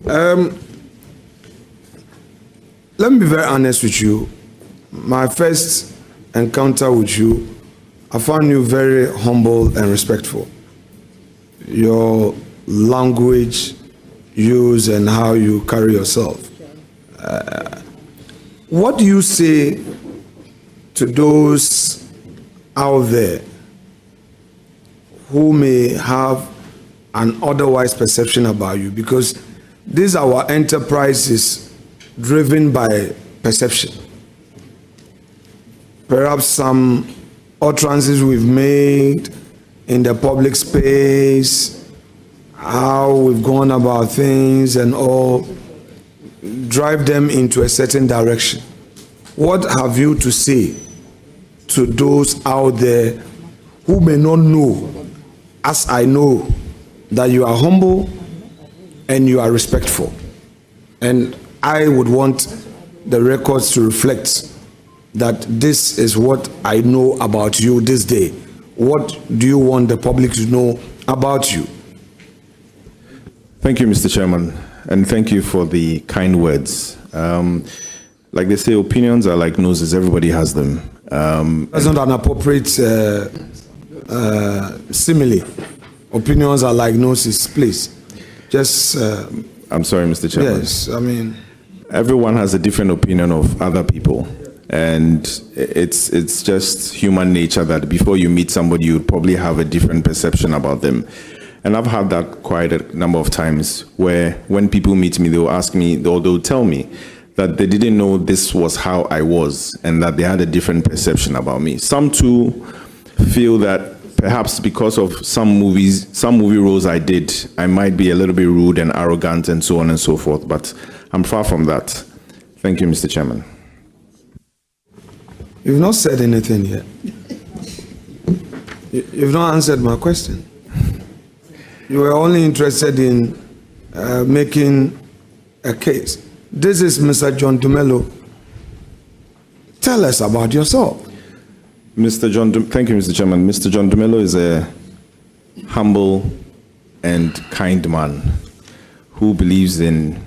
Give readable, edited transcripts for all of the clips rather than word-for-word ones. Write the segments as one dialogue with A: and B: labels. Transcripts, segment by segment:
A: Let me be very honest with you. My first encounter with you, I found you very humble and respectful. Your language use and how you carry yourself. What do you say to those out there who may have an otherwise perception about you? Because this our enterprise is driven by perception. Perhaps some utterances we've made in the public space, how we've gone about things and all, drive them into a certain direction. What have you to say to those out there who may not know, as I know, that you are humble and you are respectful? And I would want the records to reflect that this is what I know about you this day. What do you want the public to know about you?
B: Thank you, Mr. Chairman, and thank you for the kind words. Like they say, opinions are like noses, everybody has them.
A: That's not an appropriate simile. Opinions are like noses, please. Just...
B: I'm sorry, Mr. Chairman.
A: Yes, I mean...
B: Everyone has a different opinion of other people. And it's just human nature that before you meet somebody, you would probably have a different perception about them. And I've had that quite a number of times where when people meet me, they'll ask me, or they'll tell me that they didn't know this was how I was and that they had a different perception about me. Some too feel that perhaps because of some movie roles I did, I might be a little bit rude and arrogant and so on and so forth, but I'm far from that. Thank you, Mr. Chairman.
A: You've not said anything yet. You've not answered my question. You were only interested in making a case. This is Mr. John Dumelo. Tell us about yourself.
B: Thank you, Mr. Chairman. Mr. John Dumelo is a humble and kind man who believes in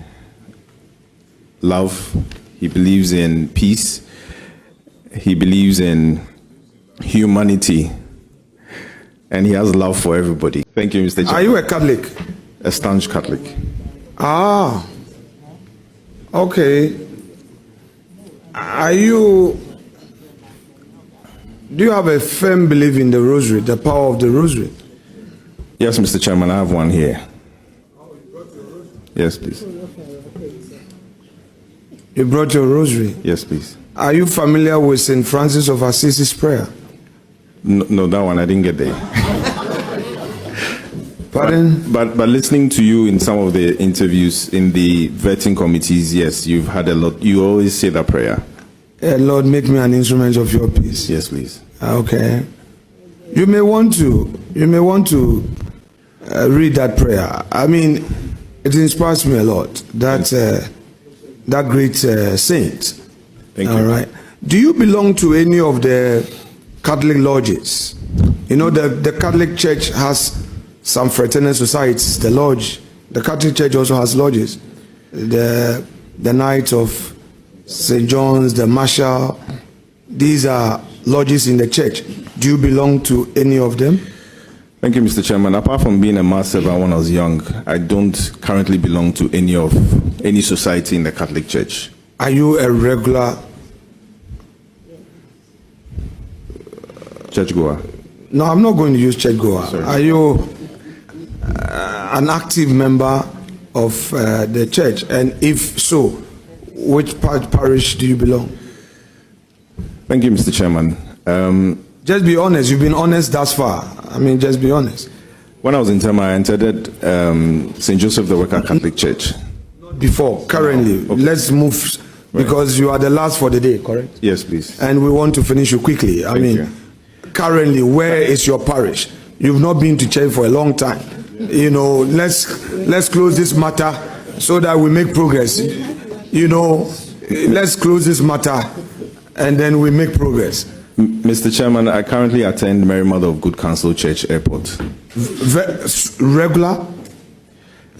B: love. He believes in peace. He believes in humanity. And he has love for everybody. Thank you, Mr. Chairman.
A: Are you a Catholic?
B: A staunch Catholic.
A: Ah, okay. Do you have a firm belief in the rosary, the power of the rosary?
B: Yes, Mr. Chairman, I have one here. Yes, please.
A: You brought your rosary?
B: Yes, please.
A: Are you familiar with St. Francis of Assisi's prayer?
B: No, that one I didn't get there.
A: Pardon?
B: But listening to you in some of the interviews in the vetting committees, yes, you've had a lot. You always say that prayer.
A: Lord, make me an instrument of your peace.
B: Yes, please.
A: Okay. You may want to read that prayer. I mean, it inspires me a lot. That great saint.
B: Thank you.
A: All right. Do you belong to any of the Catholic lodges? You know, the Catholic Church has some fraternal societies. The lodge, the Catholic Church also has lodges. The Knights of St. John's, the Marshal. These are lodges in the church. Do you belong to any of them?
B: Thank you, Mr. Chairman. Apart from being a mass servant when I was young, I don't currently belong to any society in the Catholic Church.
A: Are you a regular
B: churchgoer?
A: No, I'm not going to use churchgoer.
B: Sorry.
A: Are you an active member of the church? And if so, which parish do you belong?
B: Thank you, Mr. Chairman.
A: Just be honest. You've been honest thus far. I mean, just be honest.
B: When I was in Tema, I entered St. Joseph the Worker Catholic Church.
A: Before, currently. Okay. Let's move, because you are the last for the day, correct?
B: Yes, please.
A: And we want to finish you quickly. I mean, currently, where is your parish? You've not been to church for a long time. You know, let's close this matter so that we make progress. You know, let's close this matter and then we make progress.
B: Mr. Chairman, I currently attend Mary Mother of Good Counsel Church Airport.
A: Regular?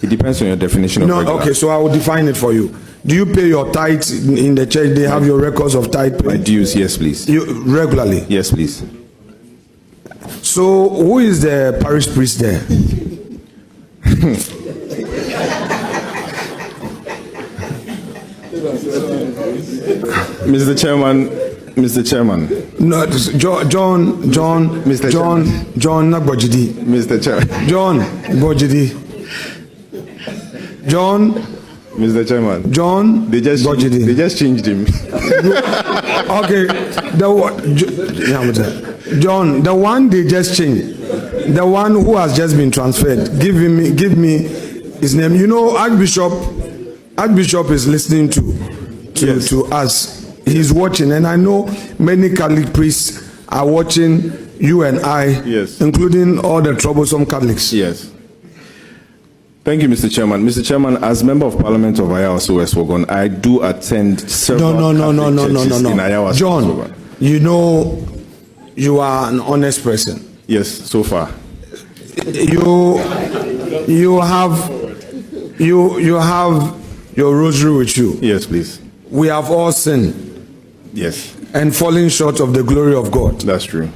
B: It depends on your definition of
A: No,
B: regular.
A: okay, so I will define it for you. Do you pay your tithe in the church? They have your records of tithe
B: My
A: pay?
B: dues, yes, please.
A: You regularly.
B: Yes, please.
A: So who is the parish priest there?
B: Mr. Chairman,
A: No, John,
B: Mr.
A: John Nagbojidi.
B: Mr. Chairman,
A: John Bojidi. John
B: Mr. Chairman.
A: John
B: They just changed him.
A: Okay, John, the one they just changed, the one who has just been transferred. Give me his name. You know, Archbishop is listening to us. He's watching, and I know many Catholic priests are watching you and I,
B: Yes.
A: including all the troublesome Catholics.
B: Yes. Thank you, Mr. Chairman. Mr. Chairman, as Member of Parliament of Ayawa West Wogon, I do attend several
A: No.
B: churches in Ayawa
A: John, you know, you are an honest person.
B: Yes, so far.
A: You have your rosary with you.
B: Yes, please.
A: We have all sinned
B: Yes,
A: and fallen short of the glory of God.
B: that's true.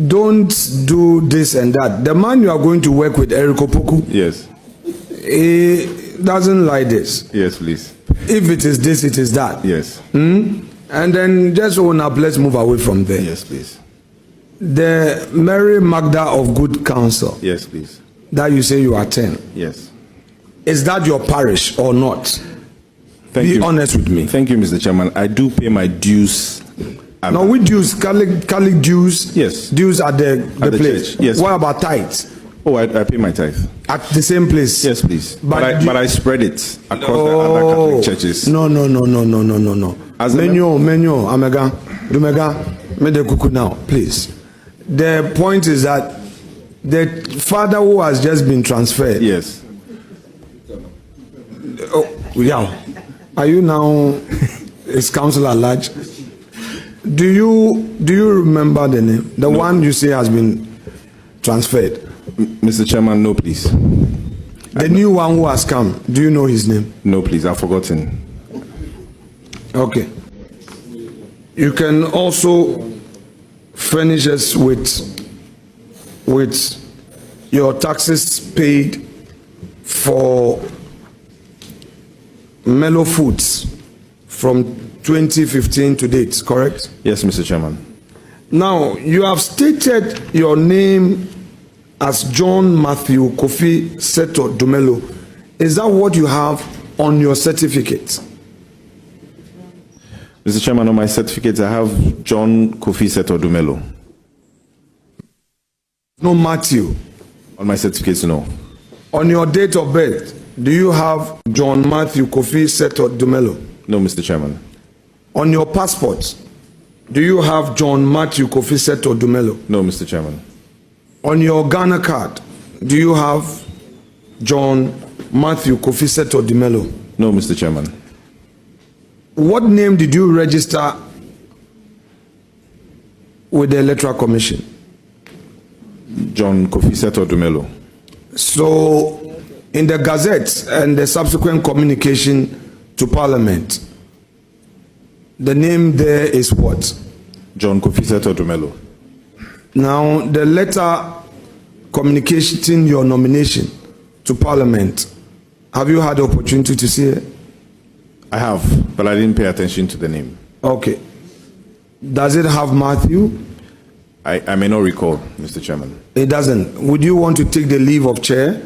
A: Don't do this and that. The man you are going to work with, Eric Opoku,
B: Yes,
A: he doesn't like this.
B: yes, please.
A: If it is this, it is that.
B: Yes,
A: And then just own up, let's move away from there.
B: yes, please.
A: The Mary Magda of Good Counsel
B: Yes, please.
A: that you say you attend,
B: Yes.
A: is that your parish or not?
B: Thank
A: Be
B: you.
A: honest with me.
B: Thank you, Mr. Chairman. I do pay my dues.
A: No, we dues, Catholic dues.
B: Yes.
A: Dues at the
B: At the
A: place.
B: church, yes.
A: What about tithes?
B: Oh, I pay my tithe.
A: At the same place?
B: Yes, please.
A: But
B: But I spread it across the other Catholic churches.
A: No.
B: As a
A: Menyo, Amega, Dumega, Mede Kuku now, please. The point is that the father who has just been transferred.
B: Yes.
A: Oh, yeah. Are you now his counsel at large? Do you remember the name? The one you say has been transferred.
B: Mr. Chairman, no, please.
A: The new one who has come. Do you know his name?
B: No, please. I've forgotten.
A: Okay. You can also furnish us with your taxes paid for Mellow Foods from 2015 to date, correct?
B: Yes, Mr. Chairman.
A: Now, you have stated your name as John Matthew Kofi Seto Dumelo. Is that what you have on your certificate?
B: Mr. Chairman, on my certificate, I have John Kofi Seto Dumelo.
A: No, Matthew.
B: On my certificate, no.
A: On your date of birth, do you have John Matthew Kofi Seto Dumelo?
B: No, Mr. Chairman.
A: On your passport, do you have John Matthew Kofi Seto Dumelo?
B: No, Mr. Chairman.
A: On your Ghana card, do you have John Matthew Kofi Seto Dumelo?
B: No, Mr. Chairman.
A: What name did you register with the Electoral Commission?
B: John Kofi Seto Dumelo.
A: So, in the Gazette and the subsequent communication to Parliament, the name there is what?
B: John Kofi Seto Dumelo.
A: Now, the letter communicating your nomination to Parliament, have you had the opportunity to see it?
B: I have, but I didn't pay attention to the name.
A: Okay. Does it have Matthew?
B: I may not recall, Mr. Chairman.
A: It doesn't. Would you want to take the leave of chair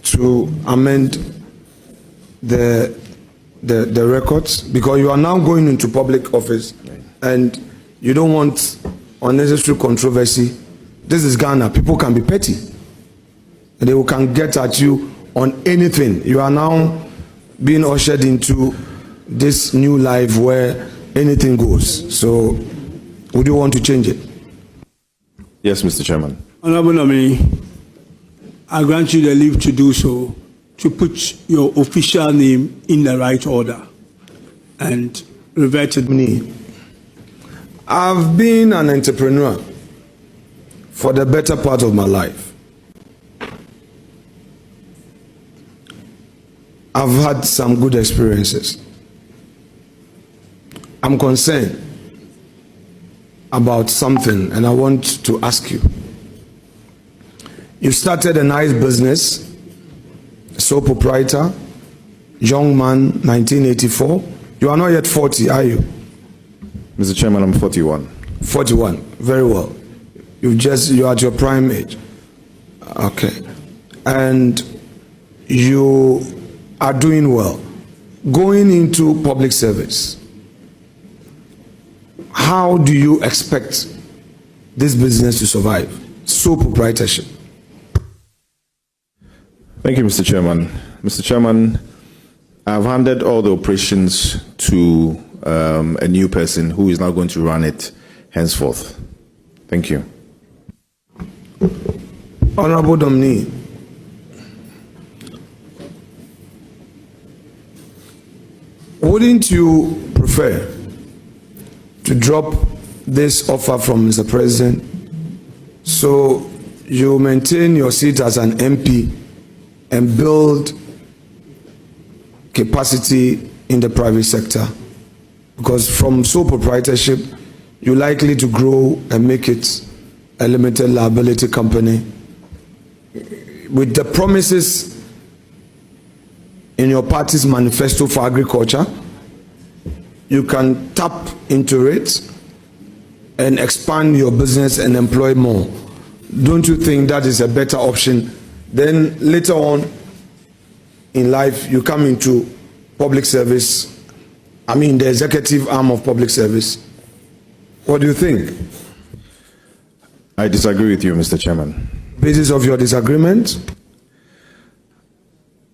A: to amend the records? Because you are now going into public office and you don't want unnecessary controversy. This is Ghana. People can be petty. They can get at you on anything. You are now being ushered into this new life where anything goes. So, would you want to change it?
B: Yes, Mr. Chairman.
C: Honorable nominee, I grant you the leave to do so, to put your official name in the right order and revert it.
A: Me. I've been an entrepreneur for the better part of my life. I've had some good experiences. I'm concerned about something and I want to ask you. You started a nice business, sole proprietor, young man, 1984. You are not yet 40, are you?
B: Mr. Chairman, I'm 41.
A: 41, very well. You're at your prime age. Okay. And you are doing well. Going into public service, how do you expect this business to survive? Sole proprietorship.
B: Thank you, Mr. Chairman. Mr. Chairman, I've handed all the operations to a new person who is now going to run it henceforth. Thank you.
A: Honorable Domini, wouldn't you prefer to drop this offer from Mr. President so you maintain your seat as an MP and build capacity in the private sector? Because from sole proprietorship, you're likely to grow and make it a limited liability company. With the promises in your party's manifesto for agriculture, you can tap into it and expand your business and employ more. Don't you think that is a better option? Then later on in life, you come into public service, the executive arm of public service. What do you think?
B: I disagree with you, Mr. Chairman.
A: Basis of your disagreement?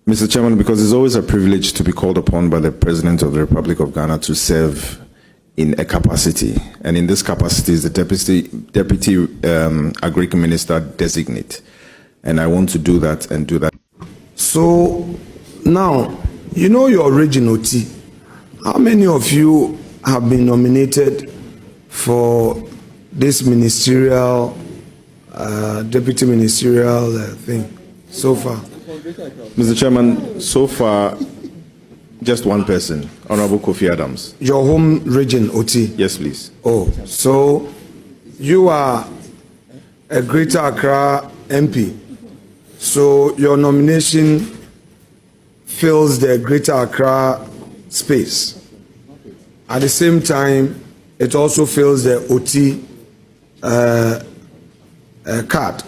B: Mr. Chairman, because it's always a privilege to be called upon by the President of the Republic of Ghana to serve in a capacity. And in this capacity is the Deputy Agric Minister designate. And I want to do that and do that.
A: So now, you know your region, OT. How many of you have been nominated for this ministerial, deputy ministerial thing so far?
B: Mr. Chairman, so far, just one person, Honorable Kofi Adams.
A: Your home region, OT?
B: Yes, please.
A: Oh, so you are a Greater Accra MP. So your nomination fills the Greater Accra space. At the same time, it also fills the OT card.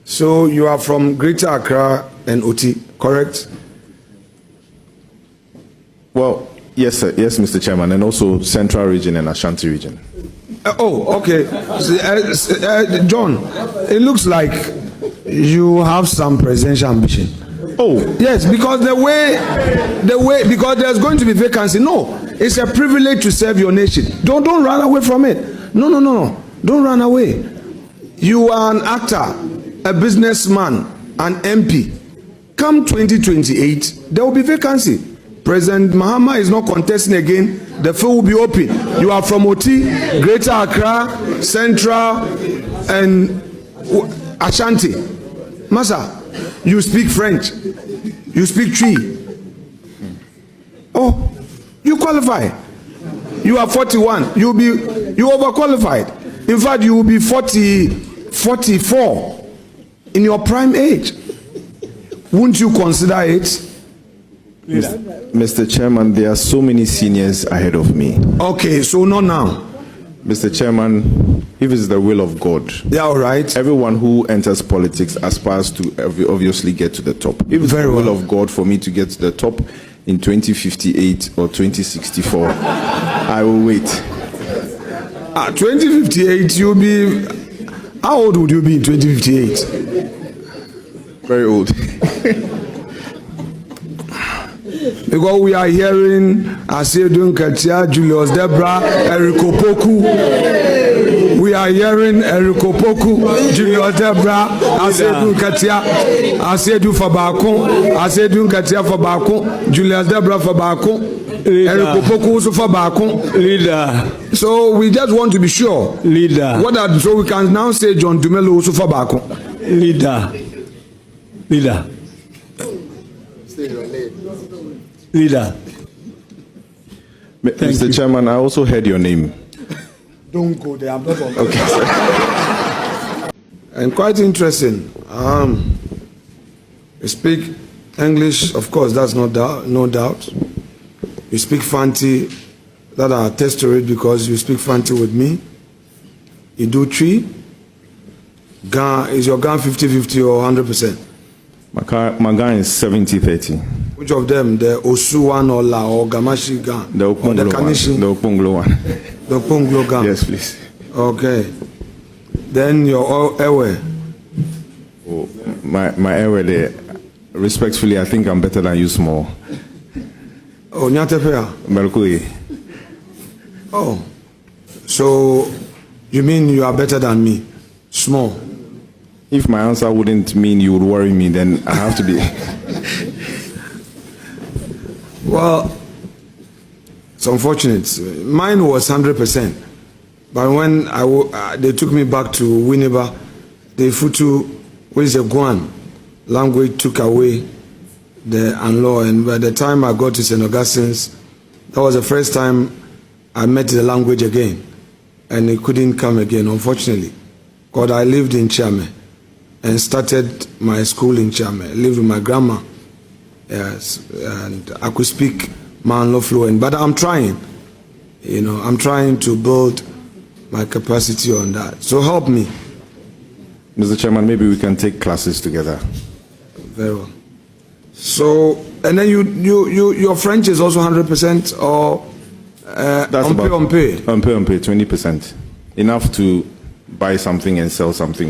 A: So you are from Greater Accra and OT, correct?
B: Well, yes, sir. Yes, Mr. Chairman, and also Central Region and Ashanti Region.
A: Okay. John, it looks like you have some presidential ambition.
B: Oh,
A: yes, because the way, because there's going to be vacancy. No, it's a privilege to serve your nation. Don't run away from it. No. Don't run away. You are an actor, a businessman, an MP. Come 2028, there will be vacancy. President Mahama is not contesting again. The field will be open. You are from OT, Greater Accra, Central, and Ashanti. Masa, you speak French. You speak Twi. Oh, you qualify. You are 41. You overqualified. In fact, you will be 44 in your prime age. Wouldn't you consider it?
B: Mr. Chairman, there are so many seniors ahead of me.
A: Okay, so not now.
B: Mr. Chairman, if it's the will of God,
A: yeah, all right.
B: Everyone who enters politics aspires to obviously get to the top. If it's
A: Very
B: the will
A: well.
B: of God for me to get to the top in 2058 or 2064, I will wait.
A: 2058, you'll be. How old would you be in 2058?
B: Very old.
A: Because we are hearing Asedun Katia, Julius Debra, Eriko Poku. We are hearing Eriko Poku, Julius Debra, Asedun Katia, Asedu Fabako, Asedun Katia Fabako, Julius Debra Fabako, Eriko Poku also Fabako.
C: Leader.
A: So we just want to be sure.
C: Leader.
A: So we can now say John Dumelo also Fabako.
C: Leader. Leader.
B: Mr.
C: you.
B: Chairman, I also heard your name.
A: Don't go there. I'm not on.
B: Okay, sir.
A: And quite interesting. You speak English, of course, that's no doubt. You speak Fanti, that I attest to it because you speak Fanti with me. You do tree. Is your gun 50-50 or 100%?
B: My gun is 70-30.
A: Which of them? The Osu one or La or Gamashi gun?
B: The
A: or the
B: Okunglo
A: Kanishi?
B: one. The Okunglo one.
A: The Punglo gun?
B: Yes, please.
A: Okay. Then your Ewe.
B: Oh, my Ewe there, respectfully, I think I'm better than you small.
A: Oh, Nyatepea.
B: Melkui.
A: Oh. So, you mean you are better than me? Small.
B: If my answer wouldn't mean you would worry me, then I have to be.
A: Well, it's unfortunate. Mine was 100%. But when they took me back to Winneba, the Futu, which is a Guan language, took away the Anlo. And by the time I got to St. Augustine's, that was the first time I met the language again. And it couldn't come again, unfortunately. Because I lived in Chame and started my school in Chame. I lived with my grandma. Yes, and I could speak Manlo fluent, but I'm trying. I'm trying to build my capacity on that. So help me.
B: Mr. Chairman, maybe we can take classes together.
A: Very well. So, and then your French is also 100% or
B: That's
A: on pay?
B: On pay, 20%. Enough to buy something and sell something.